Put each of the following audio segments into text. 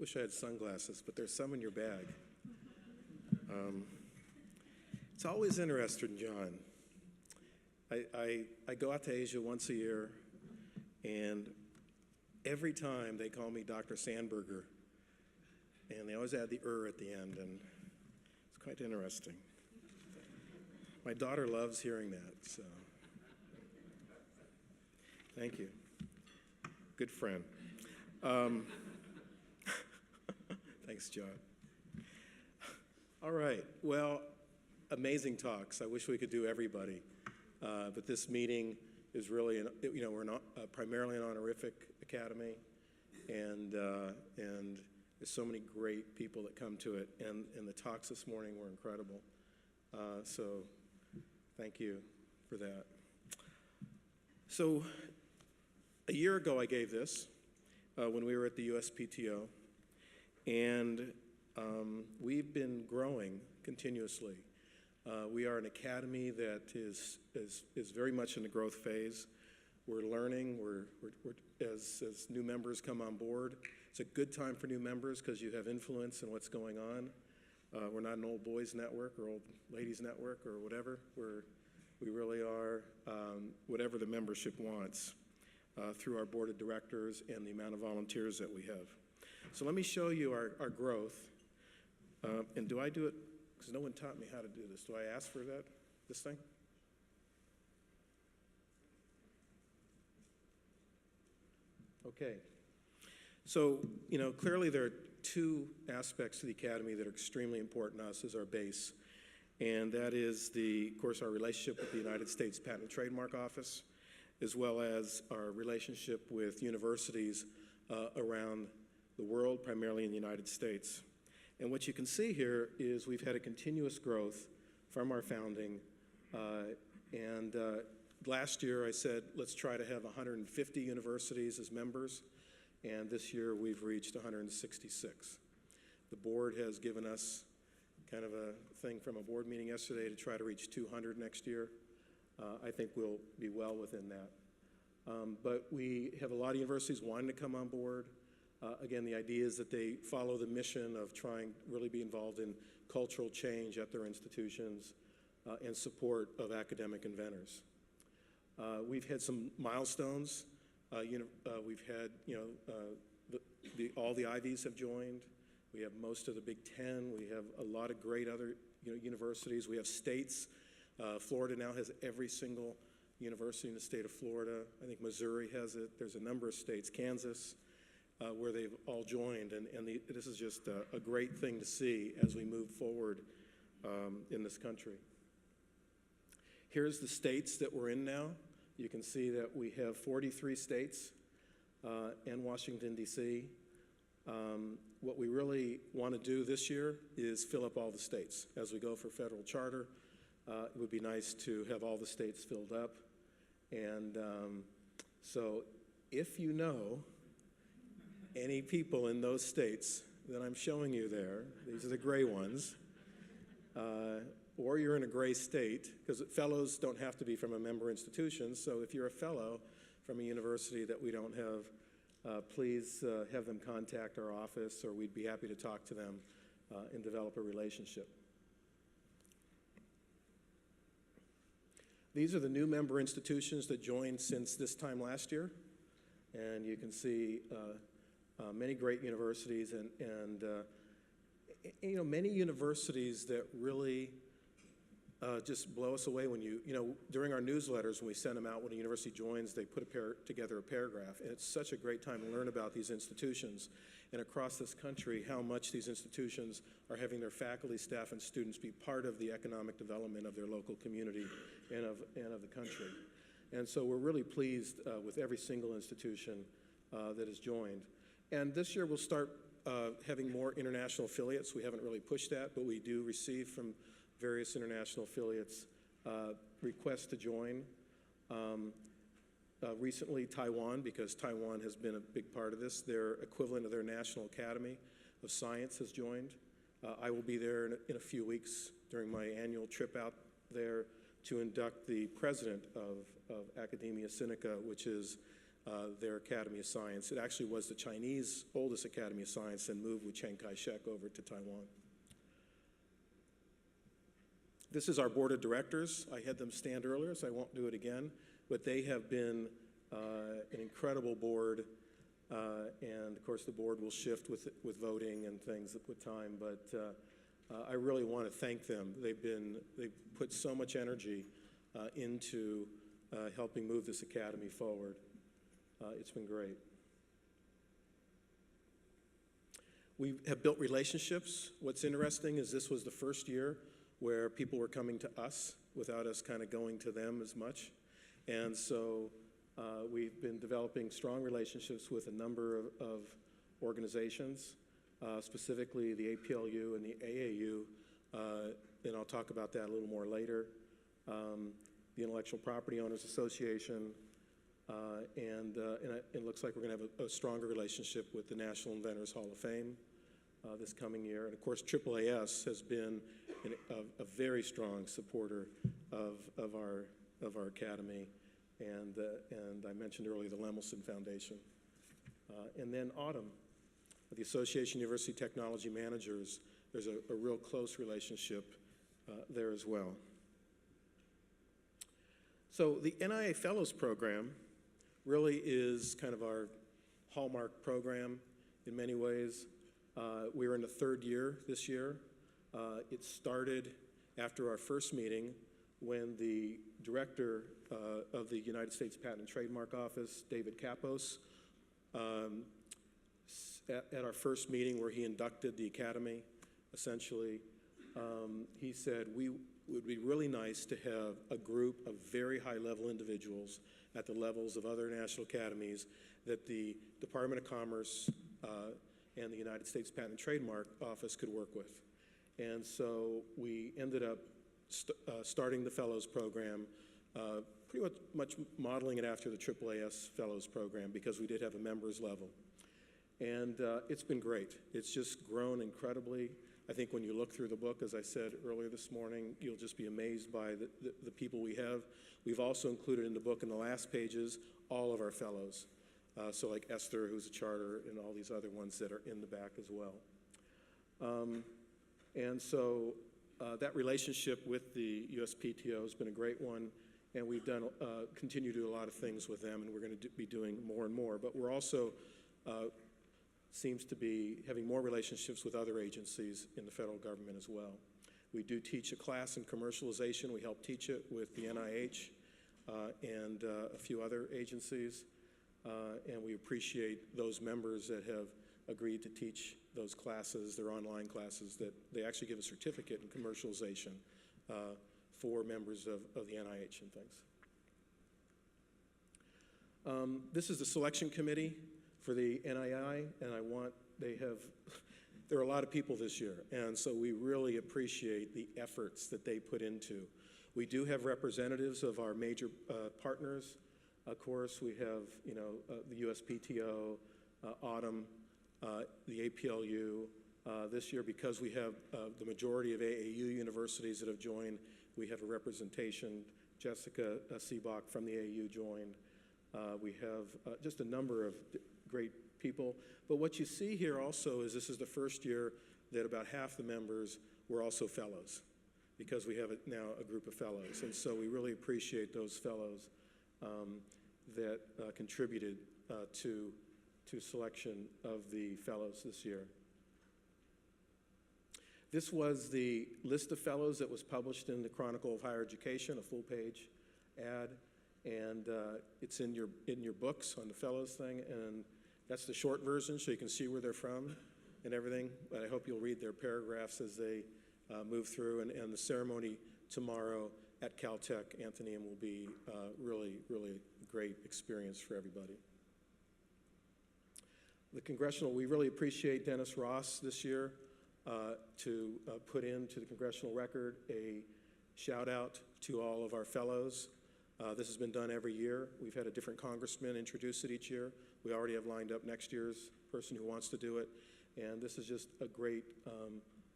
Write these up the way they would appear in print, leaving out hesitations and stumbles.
wish I had sunglasses, but there's some in your bag. It's always interesting, John. I go out to Asia once a year, and every time they call me Dr. Sanberger, and they always add the at the end, and it's quite interesting. My daughter loves hearing that, so thank you. Good friend. Thanks, John. All right, well, amazing talks. I wish we could do everybody, but this meeting is really, we're not primarily an honorific academy, and there's so many great people that come to it, and the talks this morning were incredible. So thank you for that. So a year ago I gave this when we were at the USPTO, and we've been growing continuously. We are an academy that is very much in the growth phase. We're learning. As new members come on board, it's a good time for new members because you have influence in what's going on. We're not an old boys network or old ladies network or whatever. We really are whatever the membership wants through our board of directors and the amount of volunteers that we have. So let me show you our growth. And do I do it? Because no one taught me how to do this. Do I ask for this thing? Okay. So, clearly there are two aspects to the Academy that are extremely important to us as our base. And that is, of course, our relationship with the United States Patent and Trademark Office, as well as our relationship with universities around the world, primarily in the United States. And what you can see here is we've had a continuous growth from our founding. Last year I said, let's try to have 150 universities as members. And this year we've reached 166. The board has given us kind of a thing from a board meeting yesterday to try to reach 200 next year. I think we'll be well within that. But we have a lot of universities wanting to come on board. Again, the idea is that they follow the mission of trying to really be involved in cultural change at their institutions and support of academic inventors. We've had some milestones. We've had, all the Ivies have joined. We have most of the Big Ten. We have a lot of great other universities. We have states. Florida now has every single university in the state of Florida. I think Missouri has it. There's a number of states, Kansas, where they've all joined. And this is just a great thing to see as we move forward in this country. Here's the states that we're in now. You can see that we have 43 states and Washington, D.C. What we really want to do this year is fill up all the states. As we go for federal charter, it would be nice to have all the states filled up. And so if you know any people in those states that I'm showing you there, these are the gray ones, or you're in a gray state, because fellows don't have to be from a member institution, so if you're a fellow from a university that we don't have, please have them contact our office, or we'd be happy to talk to them and develop a relationship. These are the new member institutions that joined since this time last year, and you can see many great universities and many universities that really just blow us away when during our newsletters, when we send them out when a university joins, they put together a paragraph, and it's such a great time to learn about these institutions and across this country how much these institutions are having their faculty, staff, and students be part of the economic development of their local community and of the country. And so we're really pleased with every single institution that has joined. And this year we'll start having more international affiliates. We haven't really pushed that, but we do receive from various international affiliates requests to join. Recently, Taiwan, because Taiwan has been a big part of this, their equivalent of their National Academy of Science has joined. I will be there in a few weeks during my annual trip out there to induct the president of Academia Sinica, which is their Academy of Science. It actually was the Chinese oldest Academy of Science and moved with Chiang Kai-shek over to Taiwan. This is our board of directors. I had them stand earlier, so I won't do it again, but they have been an incredible board, and of course the board will shift with voting and things with time, but I really want to thank them. They've put so much energy into helping move this academy forward. It's been great. We have built relationships. What's interesting is this was the first year where people were coming to us without us kind of going to them as much. And so we've been developing strong relationships with a number of organizations, specifically the APLU and the AAU, and I'll talk about that a little more later. The Intellectual Property Owners Association, and it looks like we're going to have a stronger relationship with the National Inventors Hall of Fame this coming year. And of course, AAAS has been a very strong supporter of our academy, and I mentioned earlier the Lemelson Foundation. And then Autumn, the Association of University Technology Managers, there's a real close relationship there as well. So the NIA Fellows Program really is kind of our hallmark program in many ways. We're in the third year this year. It started after our first meeting when the director of the United States Patent and Trademark Office, David Kapos, at our first meeting where he inducted the academy, essentially, he said, it would be really nice to have a group of very high-level individuals at the levels of other national academies that the Department of Commerce and the United States Patent and Trademark Office could work with. And so we ended up starting the Fellows Program, pretty much modeling it after the AAAS Fellows Program because we did have a members level. And it's been great. It's just grown incredibly. I think when you look through the book, as I said earlier this morning, you'll just be amazed by the people we have. We've also included in the book in the last pages all of our fellows. So like Esther, who's a charter, and all these other ones that are in the back as well. And so that relationship with the USPTO has been a great one, and we've done continue to do a lot of things with them, and we're going to be doing more and more. But we're also seems to be having more relationships with other agencies in the federal government as well. We do teach a class in commercialization. We help teach it with the NIH and a few other agencies, and we appreciate those members that have agreed to teach those classes, their online classes, that they actually give a certificate in commercialization for members of the NIH and things. This is the selection committee for the NII, and there are a lot of people this year, and so we really appreciate the efforts that they put into. We do have representatives of our major partners. Of course, we have, the USPTO, Autumn, the APLU. This year, because we have the majority of AAU universities that have joined, we have a representation. Jessica Seebach from the AAU joined. We have just a number of great people. But what you see here also is this is the first year that about half the members were also fellows, because we have now a group of fellows. And so we really appreciate those fellows that contributed to selection of the fellows this year. This was the list of fellows that was published in the Chronicle of Higher Education, a full-page ad, and it's in your books on the fellows thing, and that's the short version, so you can see where they're from and everything. But I hope you'll read their paragraphs as they move through, and the ceremony tomorrow at Caltech Atheneum will be really, really great experience for everybody. The congressional, we really appreciate Dennis Ross this year to put into the congressional record a shout out to all of our fellows. This has been done every year. We've had a different congressman introduce it each year. We already have lined up next year's person who wants to do it. And this is just a great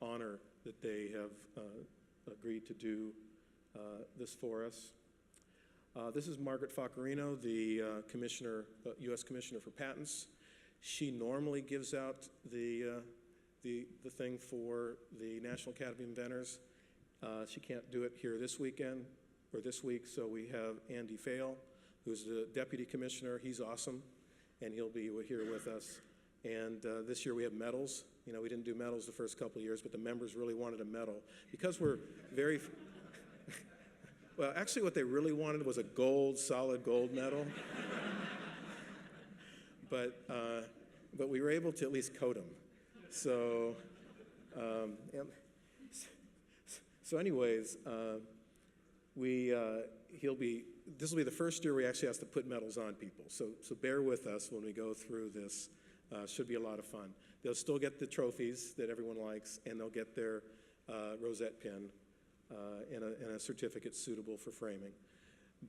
honor that they have agreed to do this for us. This is Margaret Faccarino, the U.S. Commissioner for Patents. She normally gives out the thing for the National Academy of Inventors. She can't do it here this weekend, or this week, so we have Andy Fail, who's the Deputy Commissioner. He's awesome, and he'll be here with us. And this year we have medals. You know, we didn't do medals the first couple of years, but the members really wanted a medal. Because we're very, well, actually what they really wanted was a solid gold medal. But we were able to at least coat them. So, anyways, this will be the first year we actually have to put medals on people. So bear with us when we go through this. Should be a lot of fun. They'll still get the trophies that everyone likes, and they'll get their rosette pin and a certificate suitable for framing.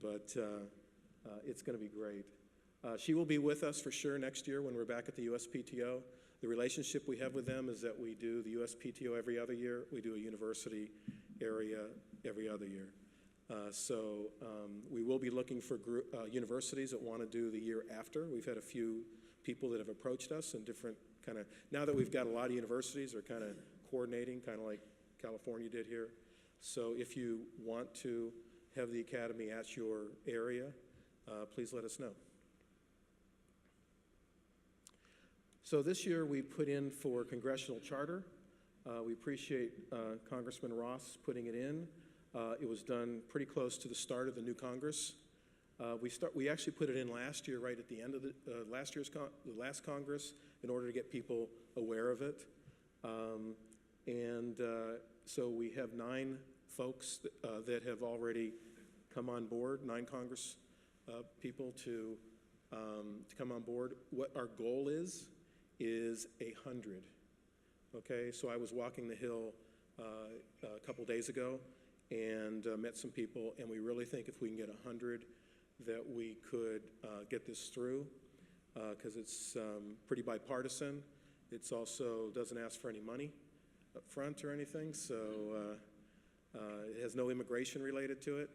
But it's going to be great. She will be with us for sure next year when we're back at the USPTO. The relationship we have with them is that we do the USPTO every other year. We do a university area every other year. So we will be looking for universities that want to do the year after. We've had a few people that have approached us and different kind of, now that we've got a lot of universities, are kind of coordinating, kind of like California did here. So if you want to have the academy at your area, please let us know. So this year we put in for congressional charter. We appreciate Congressman Ross putting it in. It was done pretty close to the start of the new Congress. We actually put it in last year, right at the end of the last Congress, in order to get people aware of it. So we have 9 folks that have already come on board, 9 Congress people to come on board. What our goal is 100. Okay, so I was walking the Hill a couple days ago and met some people, and we really think if we can get 100 that we could get this through, because it's pretty bipartisan. It's also doesn't ask for any money up front or anything, so it has no immigration related to it,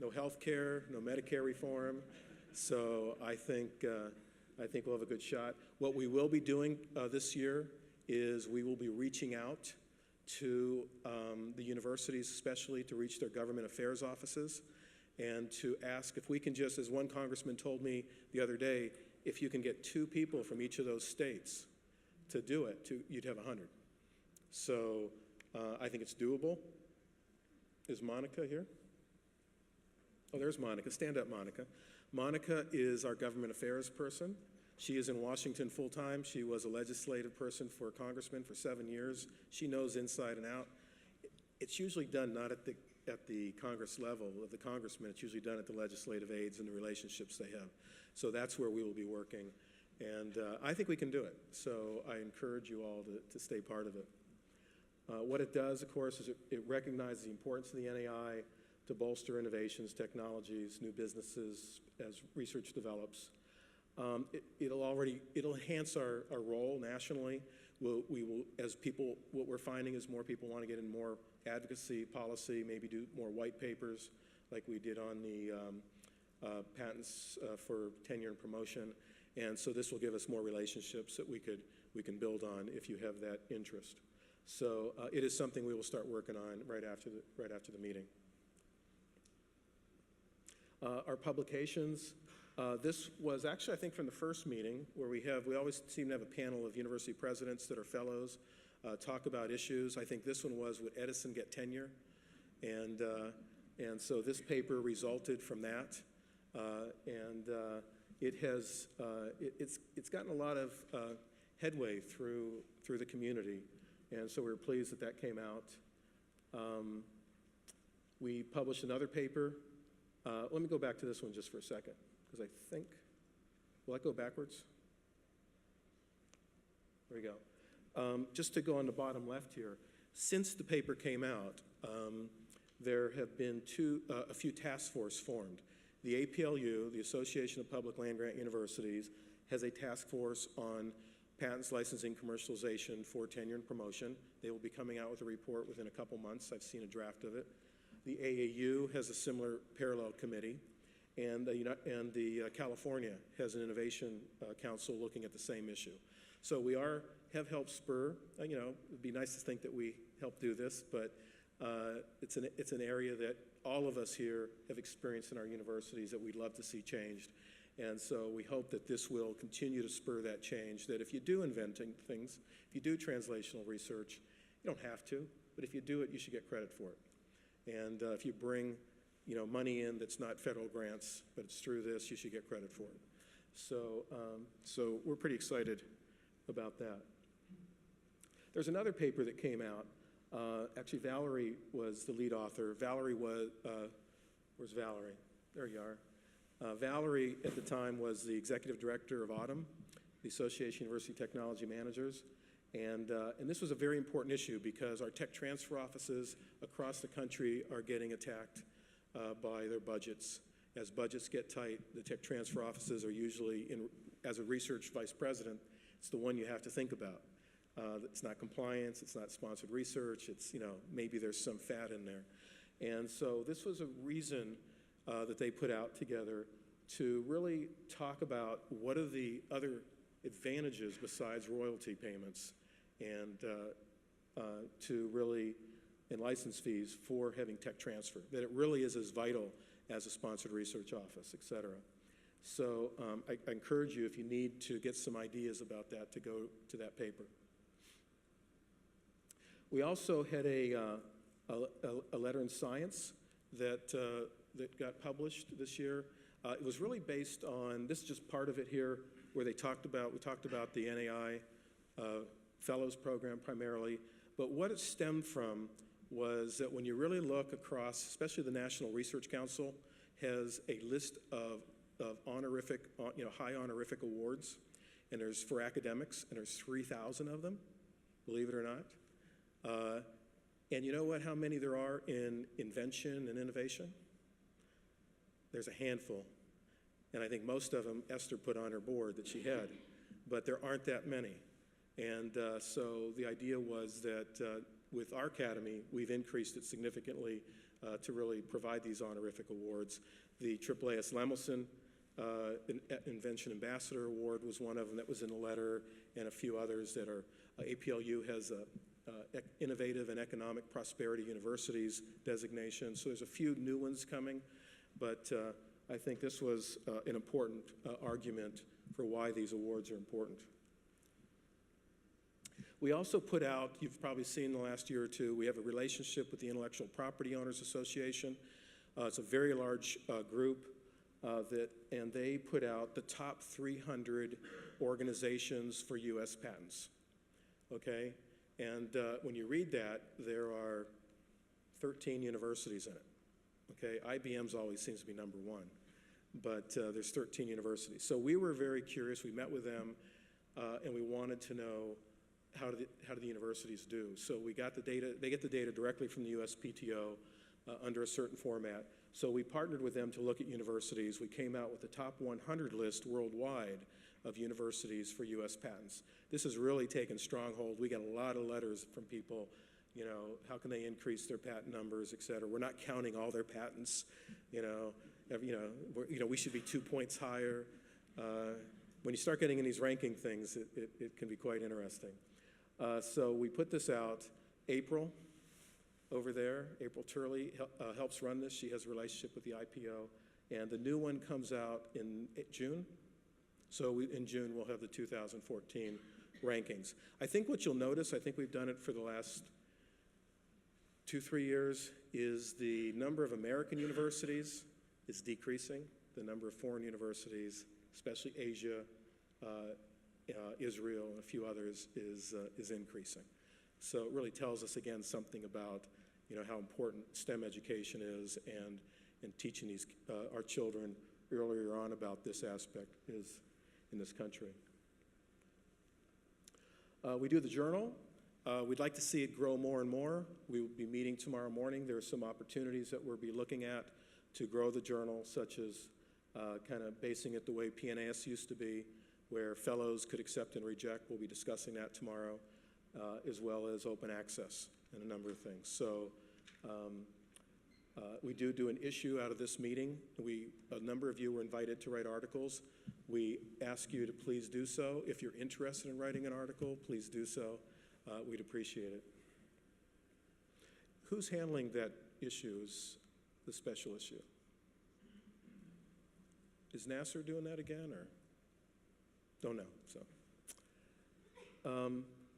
no health care, no Medicare reform, so I think we'll have a good shot. What we will be doing this year is we will be reaching out to the universities, especially to reach their government affairs offices, and to ask if we can just, as one congressman told me the other day, if you can get 2 people from each of those states to do it, you'd have 100. So I think it's doable. Is Monica here? Oh, there's Monica. Stand up, Monica. Monica is our government affairs person. She is in Washington full-time. She was a legislative person for a congressman for 7 years. She knows inside and out. It's usually done not at the Congress level of the congressman. It's usually done at the legislative aides and the relationships they have. So that's where we will be working. And I think we can do it. So I encourage you all to stay part of it. What it does, of course, is it recognizes the importance of the NAI to bolster innovations, technologies, new businesses as research develops. It'll enhance our role nationally. We will, as people, what we're finding is more people want to get in more advocacy, policy, maybe do more white papers like we did on the patents for tenure and promotion. And so this will give us more relationships that we can build on if you have that interest. So it is something we will start working on right after the meeting. Our publications. This was actually, I think, from the first meeting where we always seem to have a panel of university presidents that are fellows talk about issues. I think this one was, would Edison get tenure? And so this paper resulted from that. It's gotten a lot of headway through the community. And so we were pleased that came out. We published another paper. Let me go back to this one just for a second, because I think, will I go backwards? There we go. Just to go on the bottom left here, since the paper came out, there have been a few task forces formed. The APLU, the Association of Public Land Grant Universities, has a task force on patents, licensing, commercialization for tenure and promotion. They will be coming out with a report within a couple months. I've seen a draft of it. The AAU has a similar parallel committee, and the California has an innovation council looking at the same issue. So we have helped spur. It'd be nice to think that we helped do this, but it's an area that all of us here have experienced in our universities that we'd love to see changed. And so we hope that this will continue to spur that change, that if you do inventing things, if you do translational research, you don't have to, but if you do it, you should get credit for it. And if you bring money in that's not federal grants, but it's through this, you should get credit for it. So we're pretty excited about that. There's another paper that came out. Actually, Valerie was the lead author. Valerie was, where's Valerie? There you are. Valerie, at the time, was the executive director of AUTUM, the Association of University Technology Managers. And this was a very important issue because our tech transfer offices across the country are getting attacked by their budgets. As budgets get tight, the tech transfer offices are usually, as a research vice president, it's the one you have to think about. It's not compliance, it's not sponsored research, it's, maybe there's some fat in there. And so this was a reason that they put out together to really talk about what are the other advantages besides royalty payments and to really, and license fees for having tech transfer, that it really is as vital as a sponsored research office, et cetera. So I encourage you, if you need to get some ideas about that, to go to that paper. We also had a letter in science that got published this year. It was really based on, this is just part of it here, where we talked about the NAI Fellows Program primarily, but what it stemmed from was that when you really look across, especially the National Research Council has a list of honorific, high honorific awards, and there's for academics, and there's 3,000 of them, believe it or not. And you know what, how many there are in invention and innovation? There's a handful. And I think most of them Esther put on her board that she had, but there aren't that many. And so the idea was that with our academy, we've increased it significantly to really provide these honorific awards. The AAAS Lemelson Invention Ambassador Award was one of them that was in the letter, and a few others that are, APLU has a Innovative and Economic Prosperity Universities designation. So there's a few new ones coming, but I think this was an important argument for why these awards are important. We also put out, you've probably seen in the last year or two, we have a relationship with the Intellectual Property Owners Association. It's a very large group and they put out the top 300 organizations for US patents, okay? And when you read that, there are 13 universities in it, okay? IBM's always seems to be number one, but there's 13 universities. So we were very curious, we met with them, and we wanted to know how do the universities do? So we got the data, they get the data directly from the USPTO under a certain format. So we partnered with them to look at universities. We came out with the top 100 list worldwide of universities for US patents. This has really taken strong hold. We get a lot of letters from people, how can they increase their patent numbers, et cetera. We're not counting all their patents, we should be 2 points higher. When you start getting in these ranking things, it can be quite interesting. So we put this out. April, over there, April Turley helps run this. She has a relationship with the IPO. And the new one comes out in June. So in June, we'll have the 2014 rankings. I think what you'll notice, I think we've done it for the last 2-3 years, is the number of American universities is decreasing. The number of foreign universities, especially Asia, Israel, and a few others, is increasing. So it really tells us, again, something about how important STEM education is, and teaching our children earlier on about this aspect is in this country. We do the journal. We'd like to see it grow more and more. We will be meeting tomorrow morning. There are some opportunities that we'll be looking at to grow the journal, such as kind of basing it the way PNAS used to be, where fellows could accept and reject. We'll be discussing that tomorrow, as well as open access and a number of things. So We do an issue out of this meeting. A number of you were invited to write articles. We ask you to please do so. If you're interested in writing an article, please do so. We'd appreciate it. Who's handling that issue, the special issue? Is Nasser doing that again, or? Don't know, so.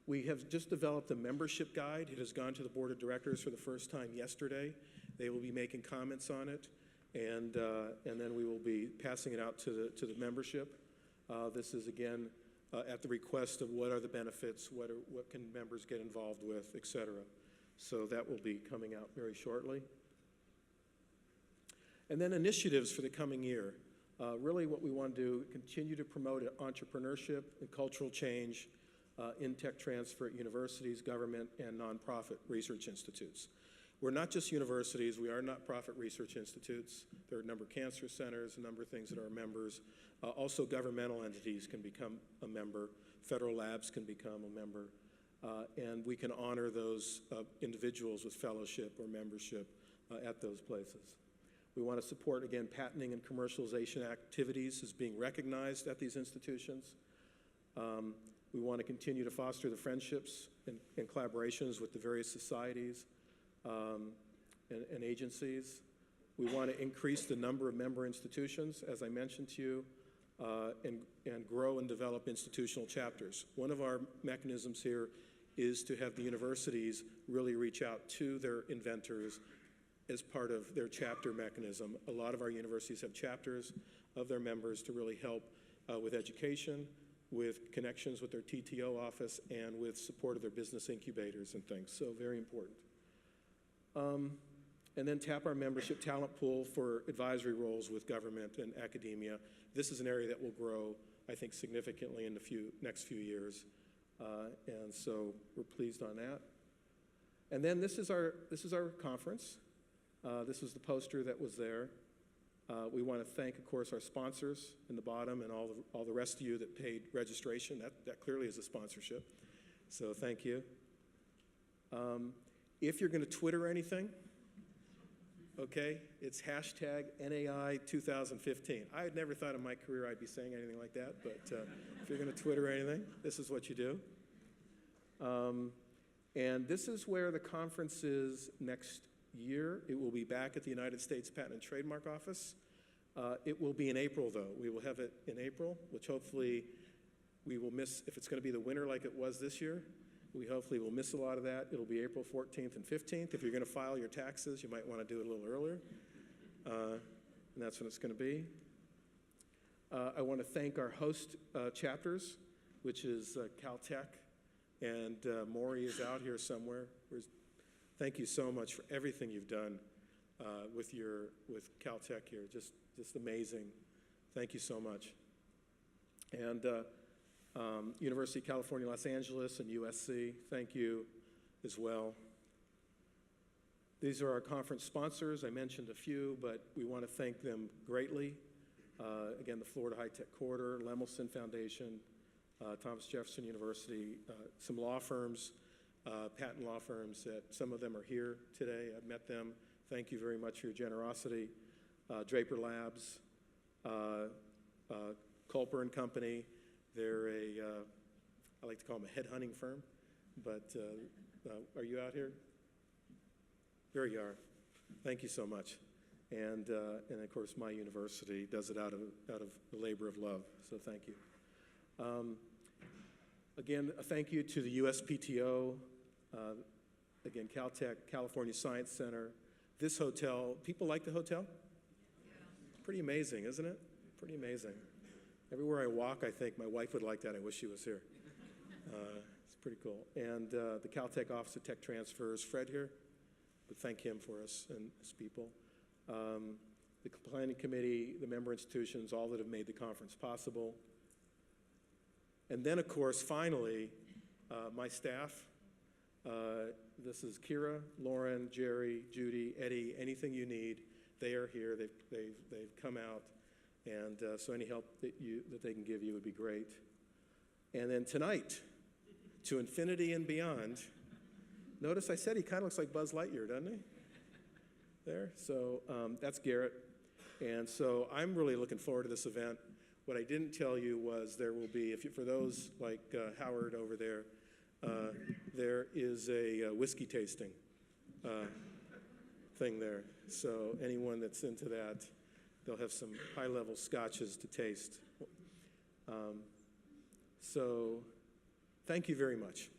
We have just developed a membership guide. It has gone to the board of directors for the first time yesterday. They will be making comments on it, and then we will be passing it out to the membership. This is, again, at the request of what are the benefits, what can members get involved with, et cetera. So that will be coming out very shortly. And then initiatives for the coming year. Really what we want to do, continue to promote entrepreneurship and cultural change in tech transfer at universities, government, and nonprofit research institutes. We're not just universities, we are not-profit research institutes. There are a number of cancer centers, a number of things that are members. Also governmental entities can become a member, federal labs can become a member, and we can honor those individuals with fellowship or membership at those places. We want to support, again, patenting and commercialization activities as being recognized at these institutions. We want to continue to foster the friendships and collaborations with the various societies and agencies. We want to increase the number of member institutions, as I mentioned to you, and grow and develop institutional chapters. One of our mechanisms here is to have the universities really reach out to their inventors as part of their chapter mechanism. A lot of our universities have chapters of their members to really help with education, with connections with their TTO office, and with support of their business incubators and things, so very important. And then tap our membership talent pool for advisory roles with government and academia. This is an area that will grow, I think, significantly in the next few years, and so we're pleased on that. And then this is our conference. This is the poster that was there. We want to thank, of course, our sponsors in the bottom and all the rest of you that paid registration. That clearly is a sponsorship, so thank you. If you're going to Twitter anything, okay, it's hashtag NAI 2015. I had never thought in my career I'd be saying anything like that, but if you're going to Twitter anything, this is what you do. And this is where the conference is next year. It will be back at the United States Patent and Trademark Office. It will be in April, though. We will have it in April, which hopefully we will miss. If it's going to be the winter like it was this year, we hopefully will miss a lot of that. It'll be April 14th and 15th. If you're going to file your taxes, you might want to do it a little earlier. And that's when it's going to be. I want to thank our host chapters, which is Caltech, and Maury is out here somewhere. Thank you so much for everything you've done with Caltech here. Just amazing. Thank you so much. And University of California, Los Angeles, and USC, thank you as well. These are our conference sponsors. I mentioned a few, but we want to thank them greatly. Again, the Florida High Tech Corridor, Lemelson Foundation, Thomas Jefferson University, some law firms, patent law firms that some of them are here today. I've met them. Thank you very much for your generosity. Draper Labs, Culper and Company. They're I like to call them a headhunting firm, but are you out here? There you are. Thank you so much. And of course, my university does it out of the labor of love, so thank you. Again, a thank you to the USPTO, again, Caltech, California Science Center. This hotel, people like the hotel? Yeah. Pretty amazing, isn't it? Pretty amazing. Everywhere I walk, I think my wife would like that. I wish she was here. It's pretty cool. And the Caltech Office of Tech Transfers, Fred here, but thank him for us and his people. The planning committee, the member institutions, all that have made the conference possible. And then, of course, finally, my staff. This is Kira, Lauren, Jerry, Judy, Eddie. Anything you need, they are here. They've come out, and so any help that they can give you would be great. And then tonight, to infinity and beyond. Notice I said he kind of looks like Buzz Lightyear, doesn't he? there. So that's Garrett. And so I'm really looking forward to this event. What I didn't tell you was there will be, for those like Howard over there, there is a whiskey tasting thing there. So anyone that's into that, they'll have some high-level scotches to taste. So thank you very much.